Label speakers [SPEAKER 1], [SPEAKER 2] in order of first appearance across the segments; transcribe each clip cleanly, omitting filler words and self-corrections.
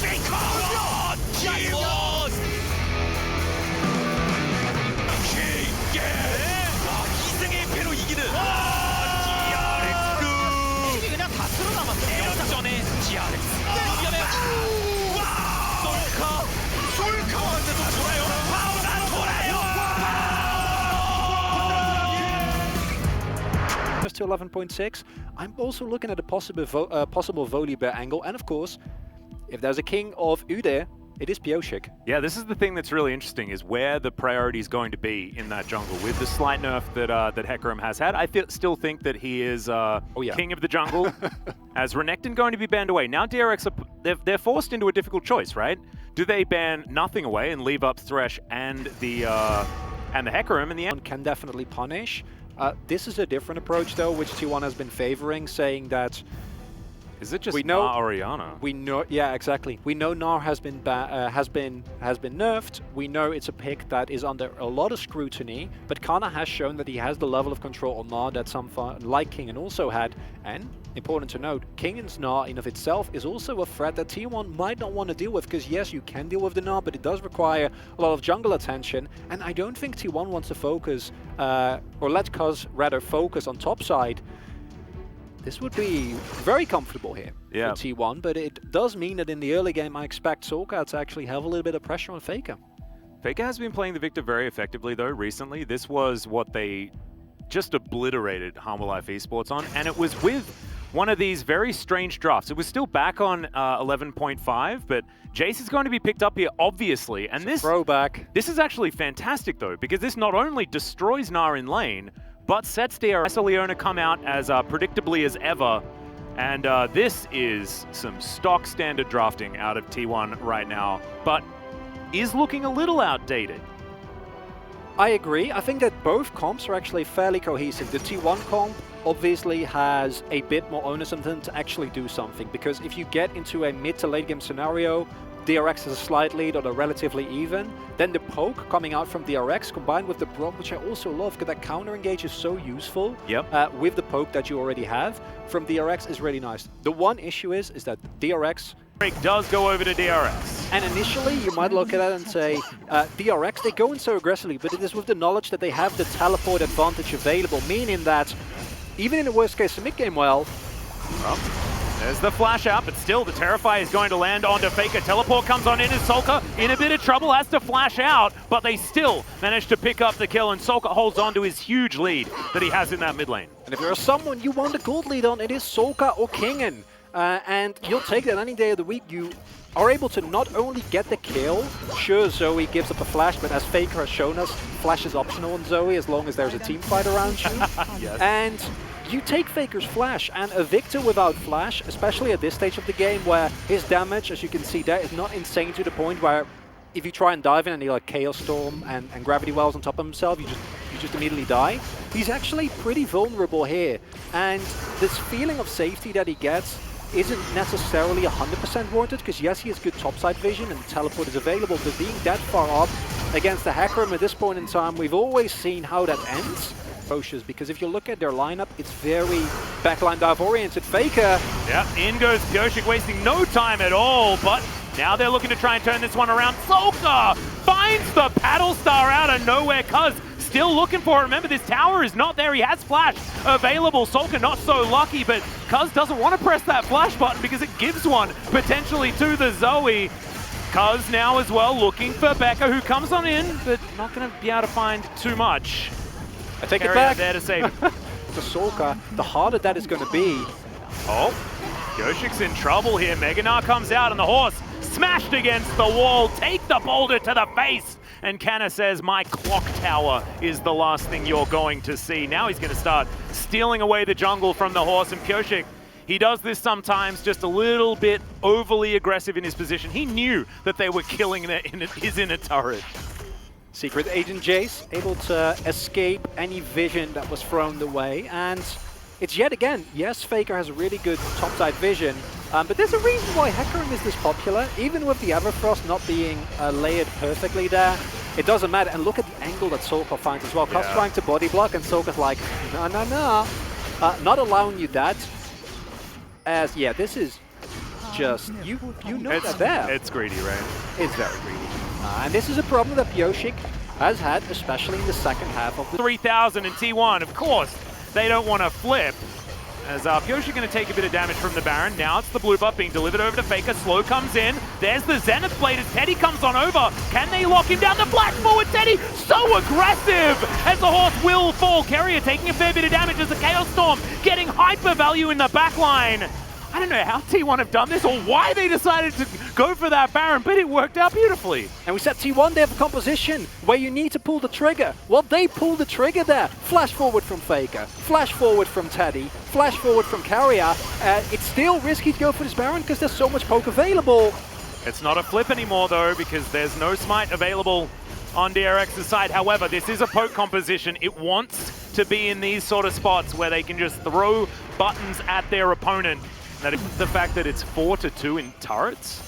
[SPEAKER 1] 페이커! T1! 길게! 희생의 패로 이기는 DRX!
[SPEAKER 2] 힘이 그냥 다 쓸어남았어요.
[SPEAKER 1] 역전의 DRX! 이겨내! 솔카한테 또 돌아요! 파워가 돌아요!
[SPEAKER 3] Just to 11.6. I'm also looking at a possible Volibear angle, and of course, if there's a king of Ude, it is Pyosik.
[SPEAKER 4] Yeah, this is the thing that's really interesting, is where the priority is going to be in that jungle. With the slight nerf that that Hecarim has had, I still think that he is king of the jungle. As Renekton going to be banned away. Now DRX, they're forced into a difficult choice, right? Do they ban nothing away and leave up Thresh and the Hecarim in the end?
[SPEAKER 3] Can definitely punish. This is a different approach, though, which T1 has been favoring, saying that
[SPEAKER 4] is it just
[SPEAKER 3] we know
[SPEAKER 4] Orianna?
[SPEAKER 3] We know, yeah, exactly. We know Gnar has been nerfed. We know it's a pick that is under a lot of scrutiny. But Canna has shown that he has the level of control on Gnar that some like Kingen also had. And important to note, Kingen's Gnar in of itself is also a threat that T1 might not want to deal with, because yes, you can deal with the Gnar, but it does require a lot of jungle attention. And I don't think T1 wants to focus, or let Cuz rather focus on top side. This would be very comfortable here for T1, but it does mean that in the early game I expect Solka to actually have a little bit of pressure on Faker.
[SPEAKER 4] Faker has been playing the Victor very effectively, though, recently. This was what they just obliterated Humble Life Esports on, and it was with one of these very strange drafts. It was still back on 11.5, but Jace is going to be picked up here, obviously. And this
[SPEAKER 3] throwback.
[SPEAKER 4] This is actually fantastic, though, because this not only destroys Gnar in lane, but sets DRX Leona come out as predictably as ever. And this is some stock standard drafting out of T1 right now, but is looking a little outdated.
[SPEAKER 3] I agree. I think that both comps are actually fairly cohesive. The T1 comp obviously has a bit more onus on them to actually do something, because if you get into a mid to late game scenario, DRX has a slight lead or they're relatively even, then the poke coming out from DRX combined with the Braum, which I also love because that counter engage is so useful with the poke that you already have from DRX is really nice. The one issue is that DRX
[SPEAKER 4] does go over to DRX.
[SPEAKER 3] And initially you might look at it and say, DRX, they go in so aggressively, but it is with the knowledge that they have the teleport advantage available, meaning that even in the worst case mid-game,
[SPEAKER 4] there's the flash out, but still the Terrify is going to land onto Faker. Teleport comes on in as Solka in a bit of trouble, has to flash out, but they still manage to pick up the kill, and Solka holds on to his huge lead that he has in that mid lane.
[SPEAKER 3] And if you're someone you want a gold lead on, it is Solka or Kingen. And you'll take that any day of the week. You are able to not only get the kill, sure, Zoe gives up a flash, but as Faker has shown us, flash is optional on Zoe as long as there's a team fight around you.
[SPEAKER 4] Yes.
[SPEAKER 3] And you take Faker's flash, and a Victor without flash, especially at this stage of the game where his damage, as you can see there, is not insane to the point where if you try and dive in and he like Chaos Storm and Gravity Wells on top of himself, you just immediately die. He's actually pretty vulnerable here, and this feeling of safety that he gets isn't necessarily 100% warranted, because yes, he has good topside vision and the teleport is available, but being that far up against the Hecarim at this point in time, we've always seen how that ends. Because if you look at their lineup, it's very backline dive oriented. Faker.
[SPEAKER 4] Yeah, in goes Pyosik, wasting no time at all, but now they're looking to try and turn this one around. Solka finds the paddle star out of nowhere. Cuz still looking for it. Remember, this tower is not there. He has flash available. Solka not so lucky, but Cuz doesn't want to press that flash button because it gives one potentially to the Zoe. Cuz now as well looking for Becca, who comes on in, but not going to be able to find too much.
[SPEAKER 3] I take
[SPEAKER 4] Carry
[SPEAKER 3] it back.
[SPEAKER 4] There to save it.
[SPEAKER 3] To Solka, the harder that is going to be.
[SPEAKER 4] Oh, Yoshik's in trouble here. Mega Gnar comes out and the horse smashed against the wall. Take the boulder to the face. And Canna says, my clock tower is the last thing you're going to see. Now he's going to start stealing away the jungle from the horse. And Pyosik, he does this sometimes just a little bit overly aggressive in his position. He knew that they were killing his inner turret.
[SPEAKER 3] Secret Agent Jace able to escape any vision that was thrown away, and it's yet again, yes, Faker has a really good topside vision, but there's a reason why Hecarim is this popular, even with the Everfrost not being layered perfectly there. It doesn't matter, and look at the angle that Solka finds as well. Cuz trying to body block, and Solka's like, no, not allowing you that. As, yeah, this is just, you know that there.
[SPEAKER 4] It's greedy, right?
[SPEAKER 3] It's very greedy. And this is a problem that Pyosik has had, especially in the second half of the
[SPEAKER 4] 3,000 in T1, of course, they don't want to flip. As Pyosik going to take a bit of damage from the Baron. Now it's the blue buff being delivered over to Faker. Slow comes in. There's the Zenith Blade as Teddy comes on over. Can they lock him down? The flash forward Teddy, so aggressive as the horse will fall. Carrier taking a fair bit of damage as the Chaos Storm getting hyper value in the backline. I don't know how T1 have done this or why they decided to go for that Baron, but it worked out beautifully.
[SPEAKER 3] And we said T1, they have a composition where you need to pull the trigger. Well, they pulled the trigger there. Flash forward from Faker, flash forward from Teddy, flash forward from Carrier. It's still risky to go for this Baron because there's so much poke available.
[SPEAKER 4] It's not a flip anymore though because there's no smite available on DRX's side. However, this is a poke composition. It wants to be in these sort of spots where they can just throw buttons at their opponent. That the fact that it's 4-2 in turrets,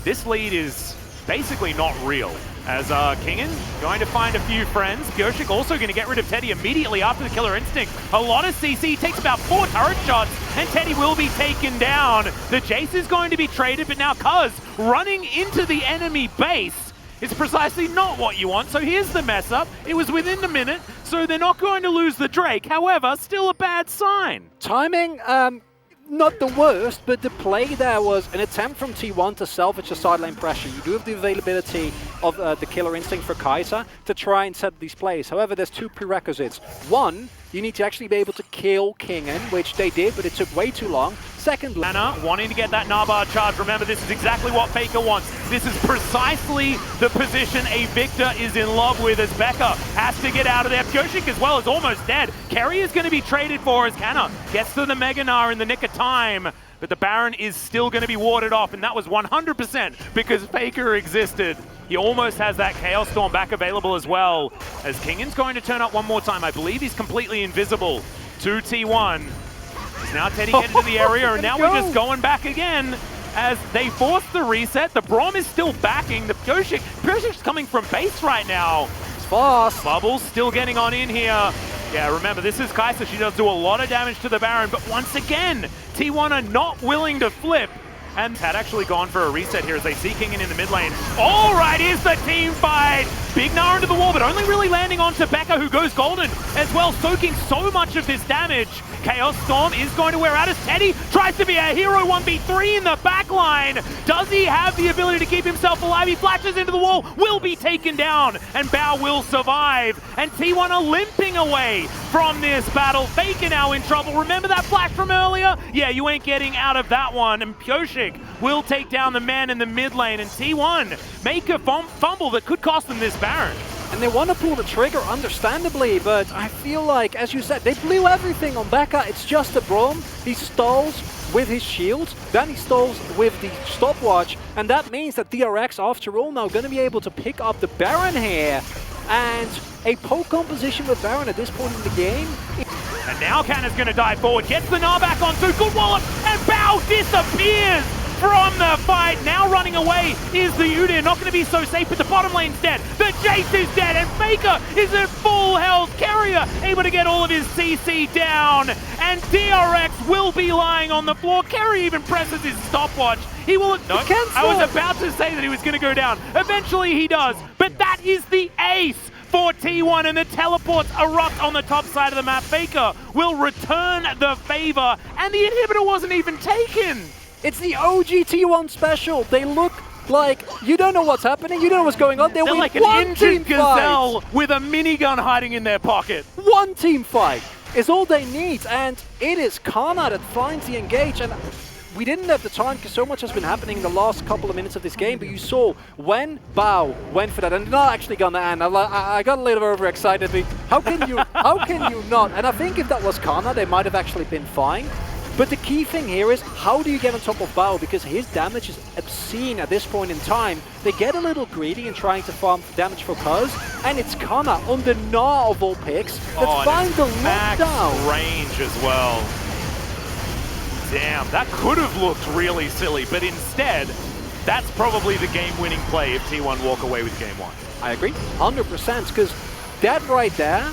[SPEAKER 4] this lead is basically not real. As Kingen going to find a few friends. Pyosik also going to get rid of Teddy immediately after the Killer Instinct. A lot of CC, takes about 4 turret shots, and Teddy will be taken down. The Jace is going to be traded, but now Cuz running into the enemy base is precisely not what you want. So here's the mess up. It was within the minute, so they're not going to lose the Drake. However, still a bad sign.
[SPEAKER 3] Timing, not the worst, but the play there was an attempt from T1 to salvage the side lane pressure. You do have the availability of the Killer Instinct for Kai'Sa to try and set these plays. However, there's 2 prerequisites. One, you need to actually be able to kill Kingen, which they did, but it took way too long. Secondly,
[SPEAKER 4] Anna wanting to get that Narbar charge. Remember, this is exactly what Faker wants. This is precisely the position a Victor is in love with, as Becca has to get out of there. Pyosik as well is almost dead. Kerry is going to be traded for as Canna gets to the Mega Gnar in the nick of time. But the Baron is still going to be warded off, and that was 100% because Faker existed. He almost has that Chaos Storm back available as well. As Kingen's going to turn up one more time. I believe he's completely invisible to T1. Now Teddy getting into the area, and now we're just going back again as they force the reset. The Braum is still backing. The Pyosik's coming from base right now.
[SPEAKER 3] it's fast.
[SPEAKER 4] Bubbles still getting on in here. Yeah, remember, this is Kai'Sa. She does do a lot of damage to the Baron, but once again, T1 are not willing to flip. And had actually gone for a reset here as they see Kingen in the mid lane. All right, here's the team fight. Big Gnar into the wall, but only really landing onto Becca, who goes golden as well, soaking so much of this damage. Chaos Storm is going to wear out as Teddy tries to be a hero 1v3 in the backline. Does he have the ability to keep himself alive? He flashes into the wall, will be taken down, and Bao will survive. And T1 are limping away from this battle. Faker now in trouble. Remember that flash from earlier? Yeah, you ain't getting out of that one. And Pyosik will take down the man in the mid lane, and T1 make a fumble that could cost them this Baron.
[SPEAKER 3] And they want to pull the trigger, understandably, but I feel like, as you said, they blew everything on Becca. It's just a Braum. He stalls with his shield, then he stalls with the stopwatch, and that means that DRX, after all, now going to be able to pick up the Baron here. And a poke composition with Baron at this point in the game.
[SPEAKER 4] And now Canna's going to dive forward, gets the Gnar back on through, good wallop, and Bao disappears from the fight. Now running away is the Udyr, not going to be so safe, but the bottom lane's dead. The Jace is dead, and Faker is at full health. Carrier able to get all of his CC down, and DRX will be lying on the floor. Carrier even presses his stopwatch. He will, no, I was about to say that he was going to go down. Eventually he does, but that is the ace for T1, and the teleports erupt on the top side of the map. Faker will return the favor, and the inhibitor wasn't even taken.
[SPEAKER 3] It's the OG T1 special. They look like you don't know what's happening, you don't know what's going on.
[SPEAKER 4] They're like an injured gazelle with a minigun hiding in their pocket.
[SPEAKER 3] One team fight is all they need, and it is Canna that finds the engage. And we didn't have the time because so much has been happening in the last couple of minutes of this game, but you saw when Bao went for that, and not actually gonna end. I got a little overexcited. How can you not? And I think if that was Canna, they might have actually been fine. But the key thing here is, how do you get on top of Bao? Because his damage is obscene at this point in time. They get a little greedy in trying to farm damage for Cuz, and it's Canna on the Gnar of all picks that finds the lockdown.
[SPEAKER 4] Range as well. Damn, that could have looked really silly, but instead, that's probably the game-winning play if T1 walk away with game one.
[SPEAKER 3] I agree, 100%, because that right there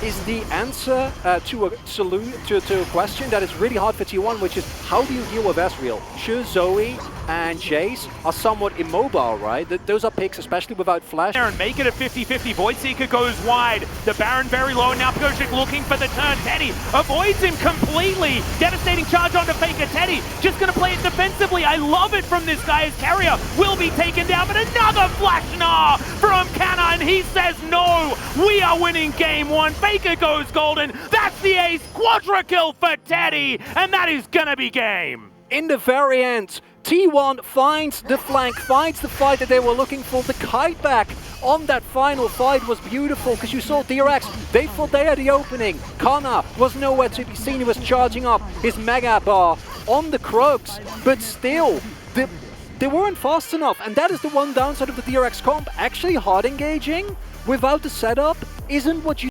[SPEAKER 3] is the answer to a question that is really hard for T1, which is how do you deal with Ezreal? Sure, Zoe and Jace are somewhat immobile, right? Those are picks, especially without flash.
[SPEAKER 4] And make it a 50-50. Voidseeker goes wide. The Baron very low. Now Pyosik looking for the turn. Teddy avoids him completely. Devastating charge onto Faker. Teddy just going to play it defensively. I love it from this guy. His carrier will be taken down, but another flash Gnar from Canna, and he says no. We are winning game one. Faker goes golden. That's the ace. Quadra kill for Teddy, and that is going to be game.
[SPEAKER 3] In the very end, T1 finds the flank, finds the fight that they were looking for. The kite back on that final fight was beautiful because you saw DRX, they thought they had the opening. Canna was nowhere to be seen. He was charging up his mega bar on the Krugs, but still, they weren't fast enough. And that is the one downside of the DRX comp. Actually hard engaging without the setup isn't what you